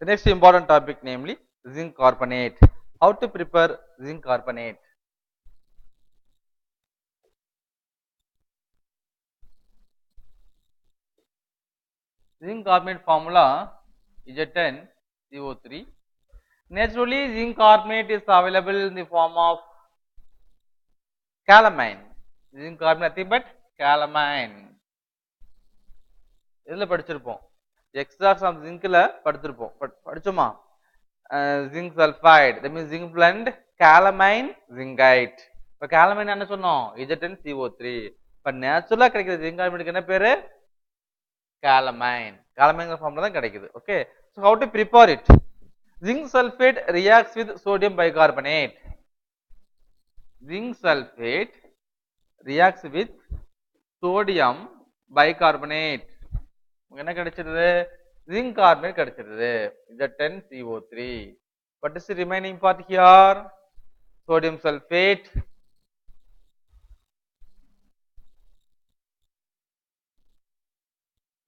The next important topic, namely zinc carbonate. How to prepare zinc carbonate? Zinc carbonate formula is a 10 CO3. Naturally, zinc carbonate is available in the form of calamine. Zinc carbonate nothing but calamine. இதில் படிச்சிருப்போம் எக்ஸாக்ட்ஸ் of ஜிங்க்ல படிச்சிருப்போம் படிச்சோமா zinc sulfide that means zinc blend calamine zincite இப்போ calamine என்ன சொன்னோம் Z10CO3 இப்போ நேச்சுரலா கிடைக்கிற zinc carbonate என்ன பேரு calamine calamine ஃபார்ம்ல தான் கிடைக்குது okay so how to prepare it zinc sulfate reacts with sodium bicarbonate zinc sulfate reacts with sodium bicarbonate என்ன கிடைச்சிருது zinc carbonate கிடைச்சிருது Z10CO3 what is the remaining part here sodium sulfate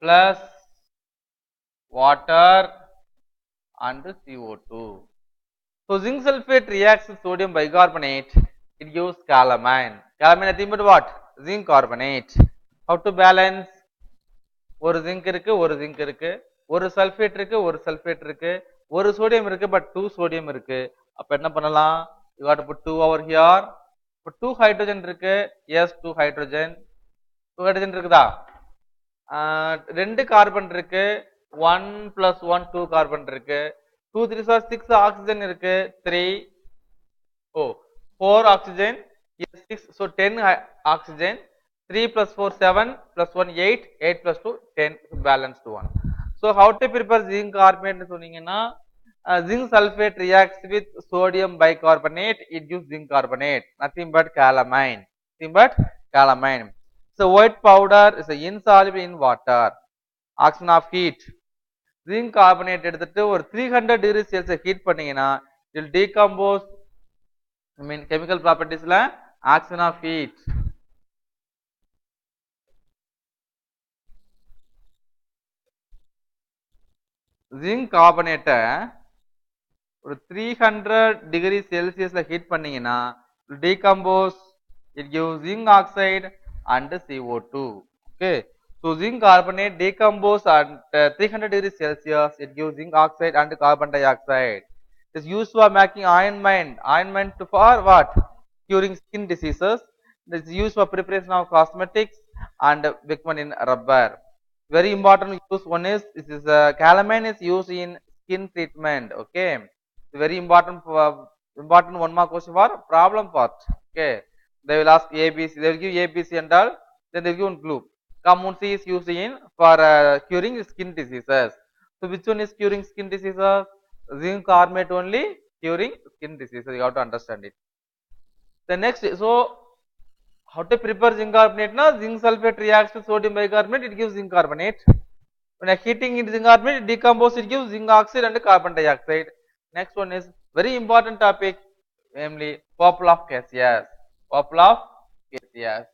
plus water and CO2 so zinc sulfate reacts with sodium bicarbonate it gives calamine calamine nothing but what zinc carbonate how to balance ஒரு zinc இருக்கு ஒரு zinc இருக்கு ஒரு sulphate இருக்கு ஒரு sulphate இருக்கு ஒரு sodium இருக்கு பட் 2 சோடியம் இருக்கு அப்ப என்ன பண்ணலாம் you got to put 2 over here இப்ப 2 ஹைட்ரஜன் இருக்கு yes 2 ஹைட்ரஜன் 2 ஹைட்ரஜன் இருக்குதா ரெண்டு கார்பன் இருக்கு 1 plus 1 2 கார்பன் இருக்கு 2 3 6 ஆக்சிஜன் இருக்கு 3 4 oxygen yes 6 so 10 oxygen 3 plus 4 7 plus 1 8 8 plus 2 10 balanced 1 so how to prepare zinc carbonate சொன்னீங்கன்னா zinc sulfate reacts with sodium bicarbonate it gives zinc carbonate nothing but calamine so white powder is insoluble in water oxygen of heat zinc carbonate எடுத்துட்டு ஒரு 300 degree celsius heat பண்ணீங்கன்னா it will decompose I mean chemical properties la oxygen of heat zinc carbonate ஒரு 300 degree celsius la heat பண்ணீங்கன்னா will decompose it gives zinc oxide and CO2 okay so zinc carbonate decompose at 300 degree celsius it gives zinc oxide and carbon dioxide it is used for making ointment for what curing skin diseases it is used for preparation of cosmetics and Beckman in rubber very important use one is this is calamine is used in skin treatment okay very important important one mark question for problem part okay they will ask abc they will give abc and all then they will give one clue compound c is used in for curing skin diseases so which one is curing skin diseases zinc carbonate only curing skin diseases you have to understand it the next so how to prepare zinc carbonate na zinc sulfate reacts with sodium bicarbonate it gives zinc carbonate when heating it zinc carbonate it decomposes it gives zinc oxide and carbon dioxide next one is very important topic namely purple of gaseous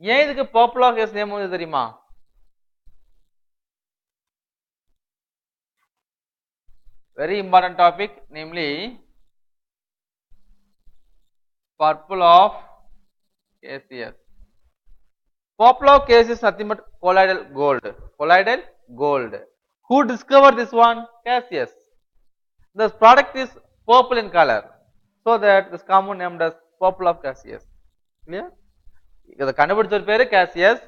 ஏன் இதுக்கு purple of gas name வந்து தெரியுமா very important topic namely purple of gaseous purple of gaseous is nothing but colloidal gold who discovered this one gaseous this product is purple in color so that this compound named as purple of gaseous clear இத கண்டுபிடிச்ச பேரு gaseous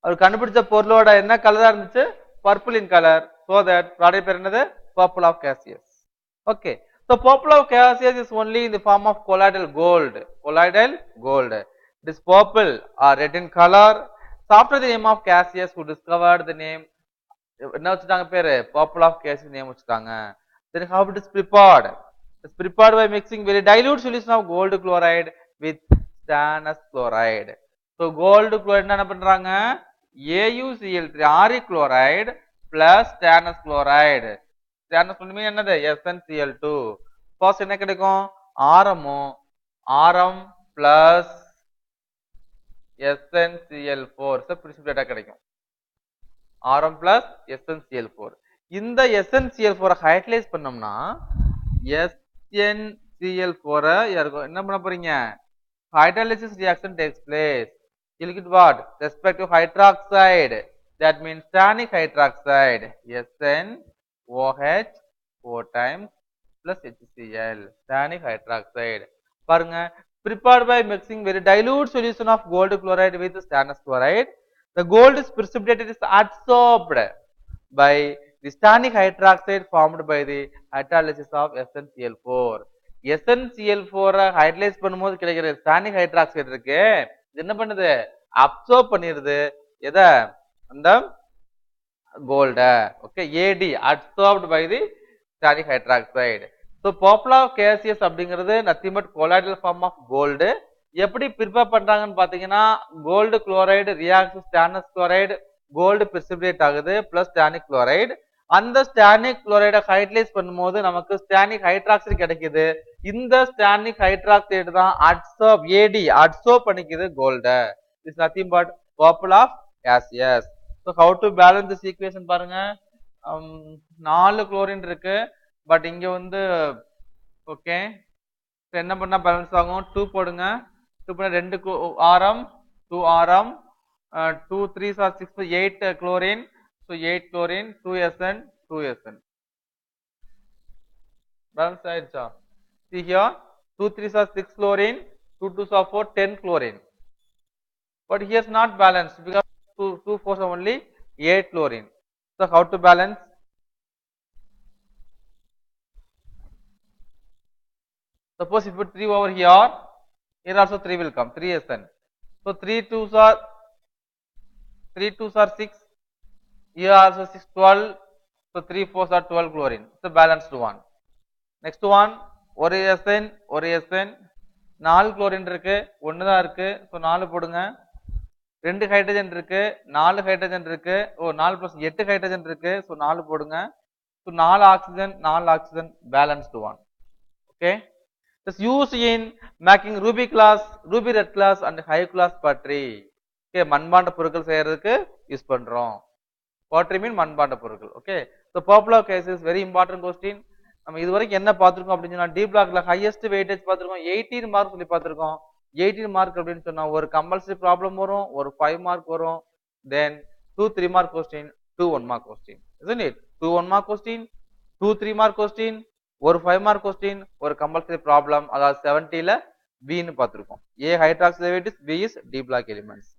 அவர் கண்டுபிடிச்ச பொருளோட என்ன கலரா இருந்துச்சு purple in color so that product பேர் என்னது purple of gaseous okay so purple of gaseous is only in the form of colloidal gold it is purple or red in color so after the name of gaseous who discovered the name என்ன வச்சுட்டாங்க பேரு purple of gaseous name வச்சுட்டாங்க then how it is prepared it's prepared by mixing very dilute solution of gold chloride with stannous chloride so gold chloride என்ன பண்றாங்க AuCl3 Re chloride plus stannous chloride stannous மீன் என்னது SnCl2 first என்ன கிடைக்கும் ஆரம் plus SnCl4 so precipitate கிடைக்கும் Rm plus SnCl4 இந்த SnCl4 hydrolase பண்ணோம்னா SnCl4 என்ன பண்ண போறீங்க hydrolysis reaction takes place. You'll get what? Respective hydroxide. That means stannic hydroxide. SnOH 4 times plus HCl. Stannic hydroxide. பாருங்க prepared by mixing very dilute solution of gold chloride with stannous chloride. The gold is precipitated is adsorbed by the stannic hydroxide formed by the hydrolysis of SnCl4. SnCl4 hydrolase பண்ணும்போது கிடைக்கிற stannic hydroxide இருக்கு இது என்ன பண்ணுது absorb பண்ணிருது எதை அந்த கோல்ட okay AD absorbed by the stannic hydroxide. So Poplar gaseous அப்படிங்கிறது nothing but colloidal form of gold. எப்படி ப்ரிப்பேர் பண்றாங்கன்னு பாத்தீங்கன்னா gold chloride react stannous chloride gold precipitate ஆகுது பிளஸ் ஸ்டானிக் குளோரைடு அந்த ஸ்டானிக் குளோரைடை ஹைட்ரலைஸ் பண்ணும்போது நமக்கு ஸ்டானிக் ஹைட்ராக்சைடு கிடைக்குது இந்த ஸ்டானிக் ஹைட்ராக்சைடு தான் அட்சோர்ப் AD அட்சோர்ப் பண்ணிக்குது கோல்ட it's nothing but purple of gaseous. So how to balance this equation பாருங்க 4 குளோரின் இருக்கு பட் இங்க வந்து ஓகே என்ன பண்ணா பேலன்ஸ் ஆகும் 2 போடுங்க 2 பண்ண 2 ஆரம் 2 ஆரம் 2 3s are 6 8 chlorine. So 8 chlorine 2SN 2SN balance ஆயிடுச்சா see here 2 3s are 6 chlorine 2 2s are 4 10 chlorine but here is not balanced because 2 4s are only 8 chlorine. So how to balance suppose if you put 3 over here also 3 will come 3SN. So 3 2s are 6 here also 6 12 so 3 4s are 12 chlorine. So balanced one. Next one ஒரு SN ஒரு SN 4 chlorine இருக்கு ஒன்னு தான் இருக்கு so 4 போடுங்க 2 hydrogen இருக்கு 4 hydrogen இருக்கு 4 plus 8 hydrogen இருக்கு so 4 போடுங்க so 4 oxygen balanced one. Okay, it's used in making ruby glass, ruby red glass and high glass pottery. Okay, மண்பாண்ட பொருட்கள் செய்யறதுக்கு யூஸ் பண்றோம் pottery mean மண்பாண்ட பொருட்கள். Okay, so Poplar case is very important question. நம்ம இதுவரைக்கும் என்ன பார்த்திருக்கோம் அப்படின்னு சொன்னா டி பிளாக்ல ஹையஸ்ட் வெயிட்டேஜ் பார்த்திருக்கோம் 18 மார்க் சொல்லி பார்த்திருக்கோம் 18 மார்க் அப்படின்னு சொன்னா ஒரு கம்பல்சரி ப்ராப்ளம் வரும் ஒரு 5 மார்க் வரும் then 2 3 mark question 2 1 mark question isn't it 2 1 mark question 2 3 mark question ஒரு 5 மார்க் கொஸ்டின் ஒரு கம்பல்சரி ப்ராப்ளம் அதாவது 70 ல B ன்னு பார்த்திருக்கோம் A hydroxide B is D block elements.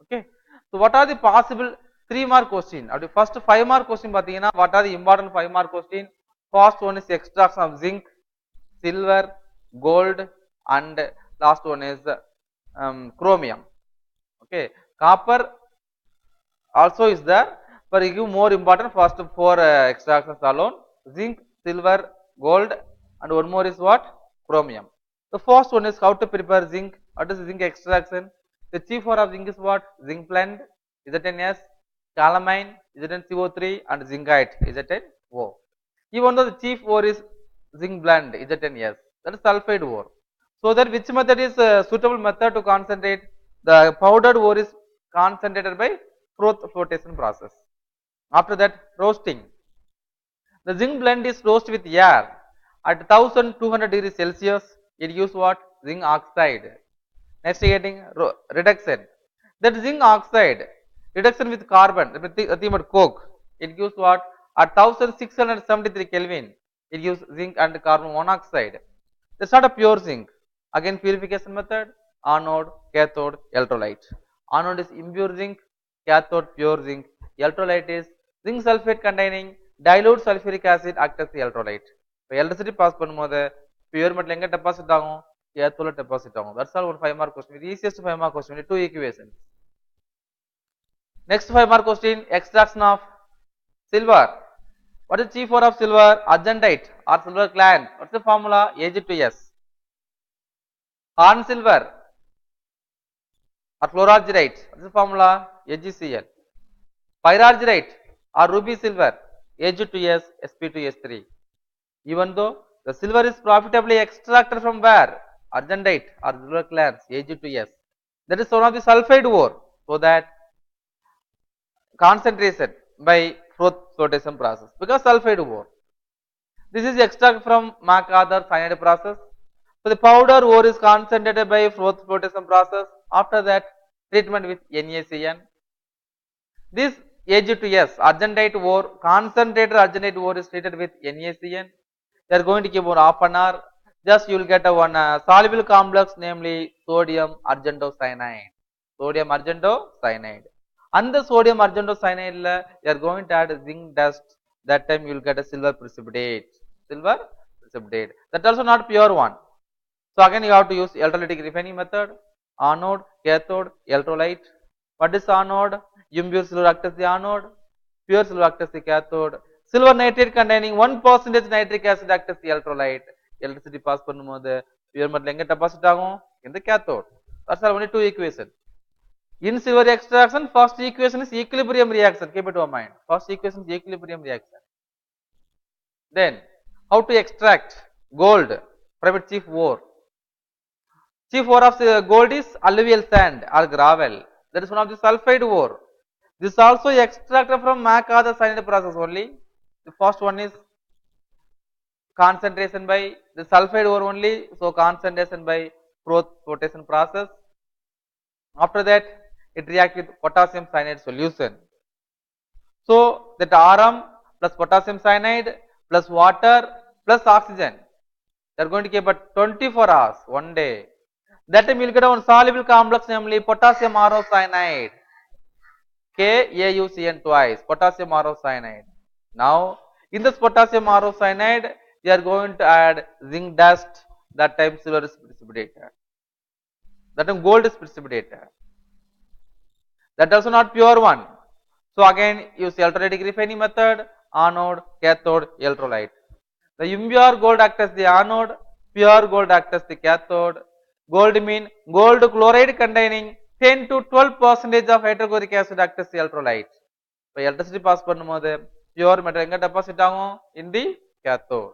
Okay, so what are the possible 3 mark question அப்படி first 5 mark question பாத்தீங்கன்னா what are the important 5 mark question. First one is extraction of zinc, silver, gold and last one is chromium. Okay, copper also is there but you give more important first 4 extractions alone zinc, silver, gold and one more is what chromium. The first one is how to prepare zinc. What is zinc extraction? The chief ore of zinc is what zinc blende Z10S, calamine Z10CO3 and zincite Z10O. Even though the chief ore is zinc blende Z10S, that is sulfide ore. So that which method is suitable method to concentrate? The powdered ore is concentrated by Froth flotation process. After that roasting. The zinc blende is roasted with air at 1200 degrees Celsius. It gives what? Zinc oxide. Next getting reduction. That zinc oxide reduction with carbon, nothing but coke. It gives what? At 1673 Kelvin, it gives zinc and carbon monoxide. That's not a pure zinc. Again, purification method: anode, cathode, electrolyte. Anode is impure zinc, cathode pure zinc. Electrolyte is zinc sulfate containing dilute sulfuric acid acts as the electrolyte. So electricity pass பண்ணும்போது pure metal எங்க deposit ஆகும்? cathode deposit ஆகும். That's all. One 5 mark question. The easiest 5 mark question. Two equations. Next 5 mark question: extraction of silver. What is chief ore of silver? Argentite or silver gland. What's the formula? Ag2S. Horn silver or fluorargyrite. What's the formula? AgCl. Pyrargyrite or ruby silver. Ag2S Sp2S3. Even though the silver is profitably extracted from where? Argentite or silver glands. Ag2S. That is one of the sulfide ore. So that concentration by Froth flotation process because sulfide ore. This is extract from McArthur cyanide process. So the powder ore is concentrated by Froth flotation process. After that, treatment with NaCN. This Ag2S argentite ore, concentrated argentite ore is treated with NaCN. They are going to give for half an hour. Just you will get a one soluble complex, namely sodium argentocyanide. Sodium argentocyanide. And the sodium argentocyanide, you are going to add zinc dust. That time you will get a silver precipitate. Silver precipitate. That also not pure one. So again you have to use electrolytic refining method. Anode, cathode, electrolyte. What is anode? Impure silver acts as the anode. Pure silver acts as the cathode. Silver nitrate containing 1% nitric acid acts as the electrolyte. Electricity pass பண்ணும்போது pure metal எங்க deposit ஆகும்? In the cathode. That's all only two equations. In silver extraction, first equation is equilibrium reaction. Keep it in mind. First equation is equilibrium reaction. Then, how to extract gold from its chief ore? Chief ore of gold is alluvial sand or gravel. That is one of the sulfide ore. This also extracted from McArthur cyanide process only. The first one is concentration by the sulfide ore only. So concentration by Froth flotation process. After that, it reacts with potassium cyanide solution. So that Rm plus potassium cyanide plus water plus oxygen, they are going to keep at 24 hours, one day. That time you will get one soluble complex, namely potassium cyanide. KAUCN twice, potassium cyanide. Now, in this potassium cyanide, they are going to add zinc dust. That time silver is precipitated. That time gold is precipitated. That also not pure one. So again use electrolytic refining method, anode, cathode, electrolyte. The impure gold acts as the anode, pure gold acts as the cathode. Gold mean gold chloride containing 10 to 12% of hydrochloric acid acts as the electrolyte. So electricity pass பண்ணும்போது pure metal எங்க deposit ஆகும்? In the cathode.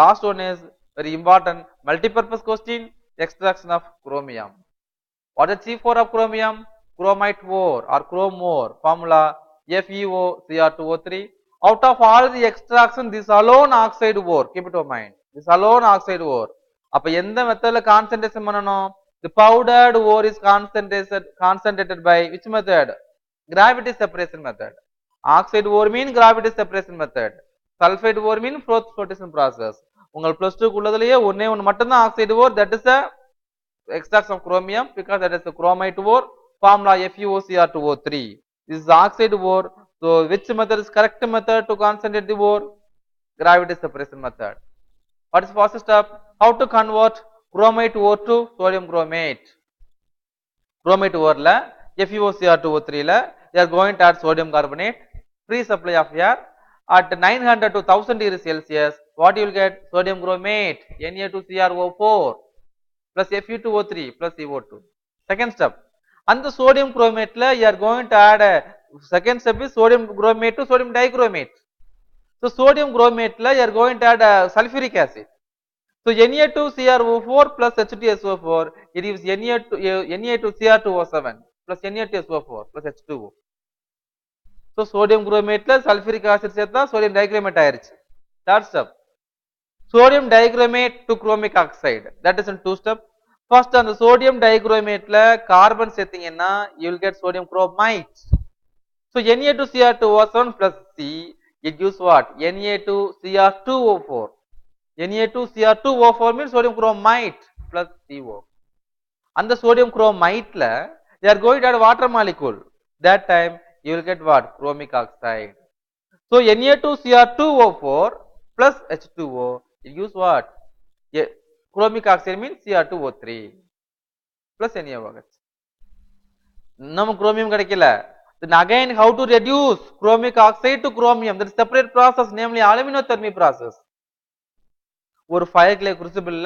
Last one is very important multi-purpose question, extraction of chromium. What is chief ore of chromium? Chromite ore or chrome ore. Formula FeOCr2O3. Out of all the extraction, this alone oxide ore. Keep it in mind. This alone oxide ore. அப்ப எந்த மெத்தட்ல concentration பண்ணணும்? The powdered ore is concentrated by which method? Gravity separation method. Oxide ore mean gravity separation method. Sulfide ore mean Froth flotation process. உங்கள் plus 2 குள்ளதுலயே ஒண்ணே ஒண்ணு மட்டும் தான் oxide ore, that is a extraction of chromium because that is the chromite ore. Formula FeOCr2O3. This is oxide ore. So which method is correct method to concentrate the ore? Gravity separation method. What is first step? How to convert chromite ore to sodium chromate? Chromite ore la FeOCr2O3 la they are going to add sodium carbonate. Free supply of air at 900 to 1000 degrees Celsius. What you will get? Sodium chromate Na2CrO4 plus Fe2O3 plus CO2. Second step. And the sodium chromate la you are going to add second step is sodium chromate to sodium dichromate. So sodium chromate la you are going to add sulfuric acid. So Na2CrO4 plus H2SO4, it gives Na2Cr2O7 plus Na2SO4 plus H2O. So sodium chromate la sulfuric acid சேர்த்தா sodium dichromate ஆயிருச்சு. Third step. Sodium dichromate to chromic oxide. That is in two steps. First on the sodium dichromate la carbon சேர்த்தீங்கன்னா you will get sodium chromite. So Na2Cr2O7 plus C, it gives what? Na2Cr2O4. Na2Cr2O4 means sodium chromite plus CO. And the sodium chromite la they are going to add water molecule. That time you will get what? Chromic oxide. So Na2Cr2O4 plus H2O, it gives what? Chromic oxide means Cr2O3 plus NaOH. நம்ம chromium கிடைக்கல. Then again how to reduce chromic oxide to chromium? That is separate process, namely aluminothermy process. ஒரு fire clay crucible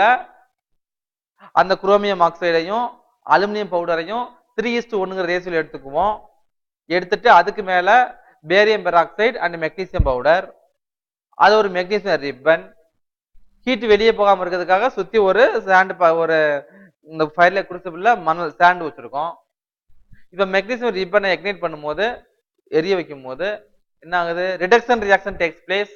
அந்த chromium ஆக்சைடையும் aluminium பவுடரையும் 3:1 ரேஷியோல எடுத்துக்குவோம். எடுத்துட்டு அதுக்கு மேல barium peroxide and magnesium powder, அது ஒரு மெக்னீசியம் ரிப்பன், ஹீட் வெளியே போகாம இருக்கிறதுக்காக சுத்தி ஒரு சாண்ட் ஒரு இந்த ஃபயர்ல crucible மணல் சாண்ட் வச்சிருக்கோம். இப்ப மெக்னீசியம் ரிப்பனை எக்னைட் பண்ணும்போது எரிய வைக்கும் போது என்ன ஆகுது reduction reaction takes place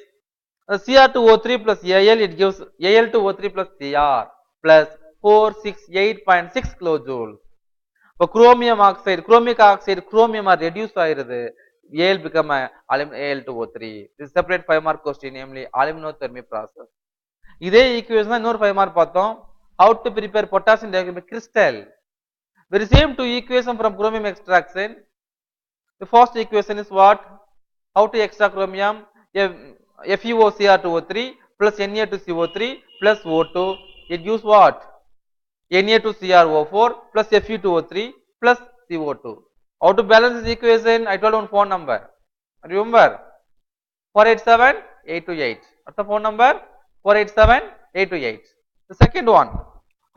Cr2O3 plus Al it gives Al2O3 plus Cr plus 468.6 kilojoules இப்போ chromium oxide chromic oxide chromium reduce ஆயிருது Al become Al2O3 this is separate 5 mark question namely aluminothermy process இதே equation தான் இன்னொரு 5 mark பார்த்தோம் how to prepare potassium dichromate crystal very same to equation from chromium extraction the first equation is what how to extract chromium FeOCr2O3 plus Na2CO3 plus O2 it gives what Na2CrO4 plus Fe2O3 plus CO2 how to balance this equation I told one phone number remember 487-828 what's the phone number 487-828 the second one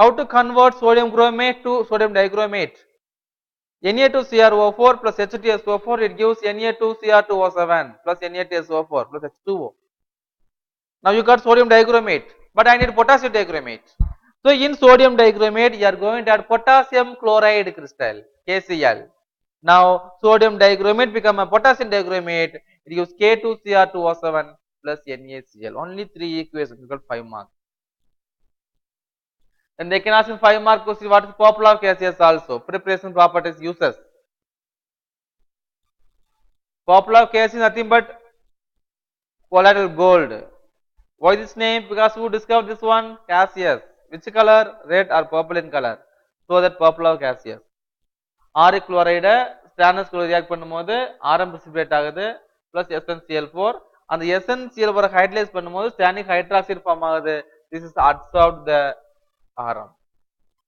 how to convert sodium chromate to sodium dichromate Na2CrO4 plus H2SO4 it gives Na2Cr2O7 plus Na2SO4 plus H2O. Now you got sodium dichromate but I need potassium dichromate. So in sodium dichromate you are going to add potassium chloride crystal KCl. Now sodium dichromate become a potassium dichromate it gives K2Cr2O7 plus NaCl. Only 3 equations you got 5 marks. And they can ask in 5 mark question what is Poplar gaseous also preparation properties uses. Poplar gas is nothing but collateral gold. Why this name? Because who discovered this one? Cassius. Which color? Red or purple in color. So that Poplar gaseous. Auric chloride stannous chloride react பண்ணும்போது Rm precipitate ஆகுது plus SnCl4 and the SnCl4 hydrolyze பண்ணும்போது stannic hydroxide form ஆகுது. This is adsorbed the Rm.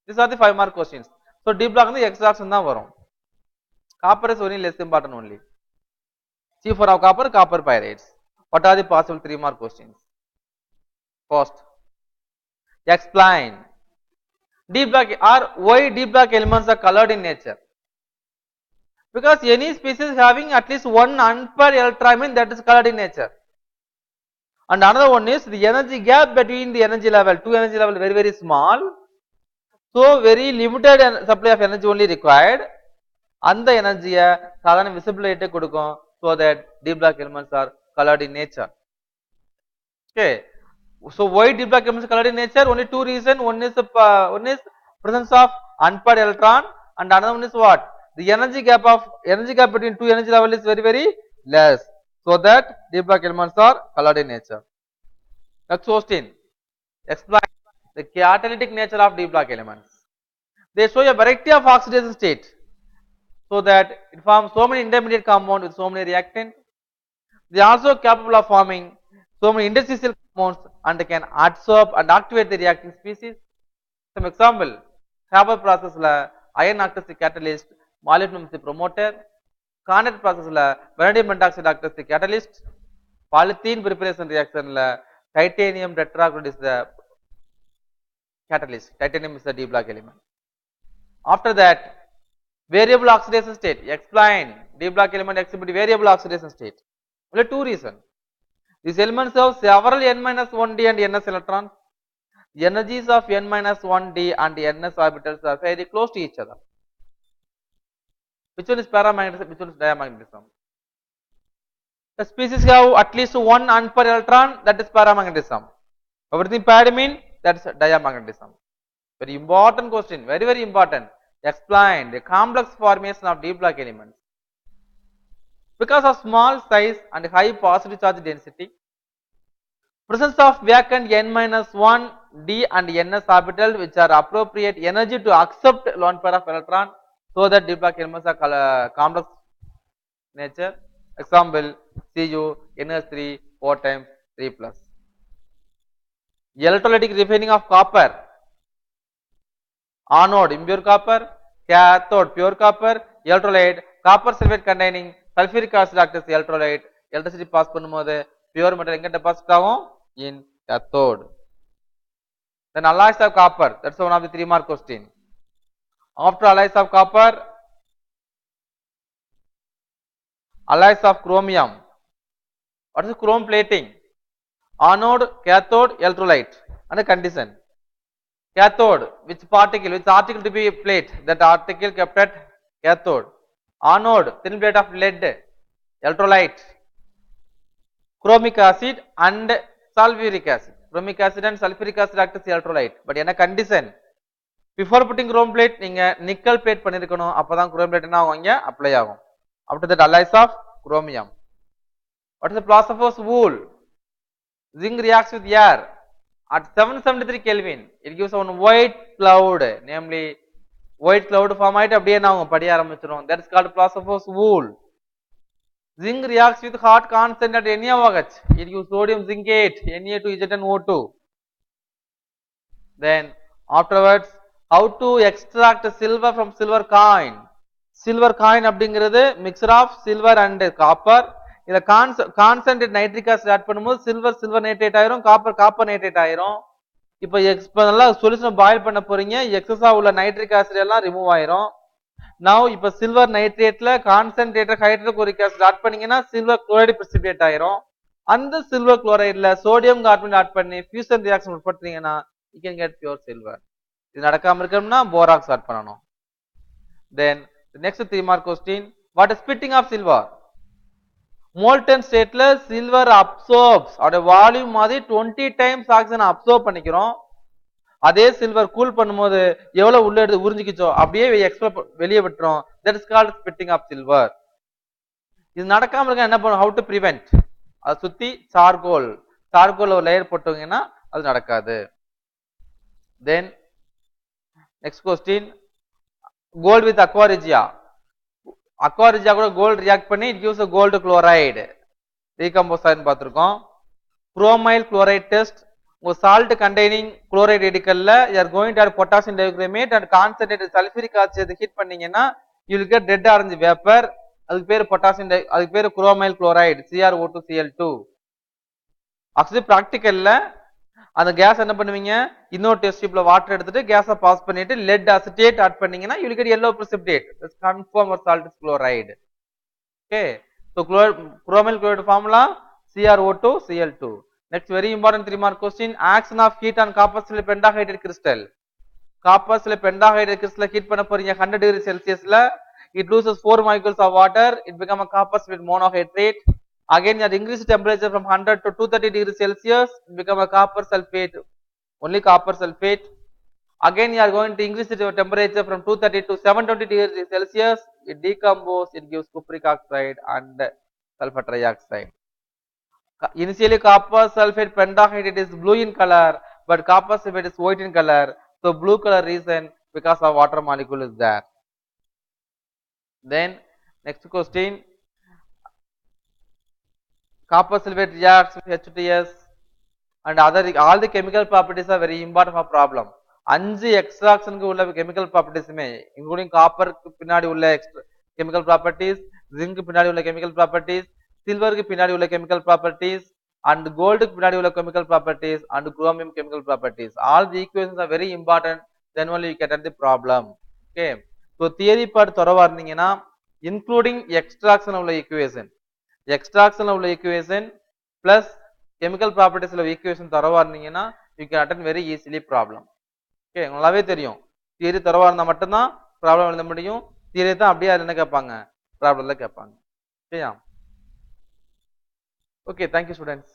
These are the 5 mark questions. So D block வந்து extraction தான் வரும். Copper is only less important only. C4 of copper, copper pyrites. What are the possible 3 mark questions? First, explain. D block or why D block elements are colored in nature? Because any species having at least one unpaired electron that is colored in nature. And another one is the energy gap between the energy level, two energy level very very small. So very limited supply of energy only required. And the energy sadhana visibility கொடுக்கும் so that D block elements are colored in nature. Okay. So why D block elements are colored in nature? Only two reasons. One is presence of unpaired electron and another one is what? The energy gap between two energy level is very very less. So that D block elements are colored in nature. Next question. Explain the catalytic nature of D block elements. They show a variety of oxidation state. So that it forms so many intermediate compounds with so many reactants. They are also capable of forming so many interstitial compounds and they can adsorb and activate the reacting species. Some example, Haber process la iron acts as the catalyst, molybdenum is the promoter, Carnot process la vanadium pentoxide acts as the catalyst, polythene preparation reaction la titanium tetrachloride is the catalyst, titanium is the D block element. After that, variable oxidation state, explain D block element exhibit variable oxidation state. Only two reasons. These elements have several n-1d and ns electrons. The energies of n-1d and ns orbitals are very close to each other. Which one is paramagnetism? Which one is diamagnetism? The species have at least one unpaired electron, that is paramagnetism. Everything paired mean that is diamagnetism. Very important question, very very important. Explain the complex formation of D block elements. Because of small size and high positive charge density, presence of vacant n-1d and ns orbital which are appropriate energy to accept lone pair of electron, so that D block elements are complex nature. Example, Cu NH3 4 times 3 plus. Electrolytic refining of copper. Anode impure copper, cathode pure copper, electrolyte copper sulfate containing sulfuric acid acts as electrolyte, electricity pass பண்ணும்போது pure metal எங்க deposit ஆகும்? In cathode. Then alloys of copper, that's one of the 3 mark question. After alloys of copper, alloys of chromium. What is chrome plating? Anode, cathode, electrolyte and a condition. Cathode, which article to be plate? That article kept at cathode. Anode, thin plate of lead, electrolyte. Chromic acid and sulfuric acid. Chromic acid and sulfuric acid act as electrolyte. But என்ன condition? Before putting chrome plate நீங்க nickel plate பண்ணிருக்கணும். அப்பதான் chrome plate என்ன ஆகும் இங்க apply ஆகும். After that alloys of chromium. What is the process of wool? Zinc reacts with air at 773 Kelvin. It gives one white cloud, namely white cloud form ஆயிட்டு அப்படியே என்ன ஆகும் படிய ஆரம்பிச்சிரும். That is called process of wool. Zinc reacts with hot constant at NaOH. It gives sodium zincate, Na2ZnO2. Then afterwards, how to extract silver from silver coin? Silver coin அப்படிங்கிறது mixture of silver and copper. இத concentrate nitric acid add பண்ணும்போது silver nitrate ஆயிரும், copper nitrate ஆயிரும். இப்போ நல்லா solution boil பண்ண போறீங்க, எக்ஸஸா உள்ள நைட்ரிக் ஆசிட் எல்லாம் ரிமூவ் ஆயிரும். Now இப்ப சில்வர் நைட்ரேட்ல கான்சென்ட்ரேட்டட் ஹைட்ரோகுளோரிக் ஆசிட் ஆட் பண்ணீங்கன்னா சில்வர் குளோரைடு பிரெசிபிடேட் ஆயிரும். அந்த சில்வர் குளோரைடுல சோடியம் கார்பனேட் ஆட் பண்ணி ஃபியூஷன் ரியாக்ஷன் உட்படுத்தீங்கன்னா you can get pure silver. இது நடக்காம இருக்கணும்னா போராக்ஸ் ஆட் பண்ணணும். Then the next 3 mark question, what is splitting of silver? Molten stateல silver absorbs அதோட வால்யூம் மாதிரி 20 times ஆக்சிஜன் அப்சர்வ் பண்ணிக்கிறோம். அதே சில்வர் கூல் பண்ணும்போது எவ்வளவு உள்ள எடுத்து உறிஞ்சிக்கிச்சோ அப்படியே வெளியே விட்டுரும். That is called splitting of silver. இது நடக்காம இருக்க என்ன பண்ணும்? How to prevent? அதை சுத்தி சார்கோல் ஒரு லேயர் போட்டீங்கன்னா அது நடக்காது. Then next question, gold with aqua regia. Aqua regia கூட gold react பண்ணி it gives a gold chloride. Decompose ஆயின்னு பார்த்திருக்கோம். Chromyl chloride test. Salt containing chloride radicalல you are going to add potassium dichromat and concentrated sulfuric acid heat பண்ணீங்கன்னா you will get red orange vapor. அதுக்கு பேரு அதுக்கு பேரு chromyl chloride CrO2Cl2. Actually பிராக்டிகல்ல அந்த case என்ன பண்ணுவீங்க, இன்னொரு டெஸ்ட் டியூப்ல வாட்டர் எடுத்துட்டு கேஸை பாஸ் பண்ணிட்டு லெட் அசிட்டேட் ஆட் பண்ணீங்கன்னா you will get yellow precipitate. Let's confirm our salt is chloride. Okay, so chromyl chloride formula CrO2Cl2. Next very important 3 mark question, action of heat on copper silver pentahydrate crystal. Copper silver pentahydrate crystal heat பண்ண போறீங்க 100 degree Celsiusல, it loses 4 molecules of water, it become a copper silver monohydrate. Again you increase temperature from 100 to 230 degree Celsius, it become a copper sulfate, only copper sulfate. Again you are going to increase the temperature from 230 to 720 degree Celsius, it decomposes, it gives cupric oxide and sulfur trioxide. Initially copper sulfate pentahydrate is blue in color, but copper sulfate is white in color. So blue color reason because of water molecule is there. Then next question, copper sulfate reacts with H2S and all the chemical properties are very important for problem. 5 extraction க்கு உள்ள chemical properties including copper பின்னாடி உள்ள chemical properties, zinc பின்னாடி உள்ள chemical properties, silver க்கு பின்னாடி உள்ள chemical properties and gold க்கு பின்னாடி உள்ள chemical properties and chromium chemical properties. All the equations are very important, then only you get at the problem. Okay, so theory part தரவா இருந்தீங்கன்னா including extraction உள்ள equation உள்ள equation plus chemical properties உள்ள equation தரவா இருந்தீங்கன்னா you can attend very easily problem. Okay, நல்லாவே தெரியும் theory தரவா இருந்தா மட்டும்தான் problem எழுத முடியும். theory தான் அப்படியே என்ன கேட்பாங்க, problemல கேட்பாங்க. Okay, thank you students.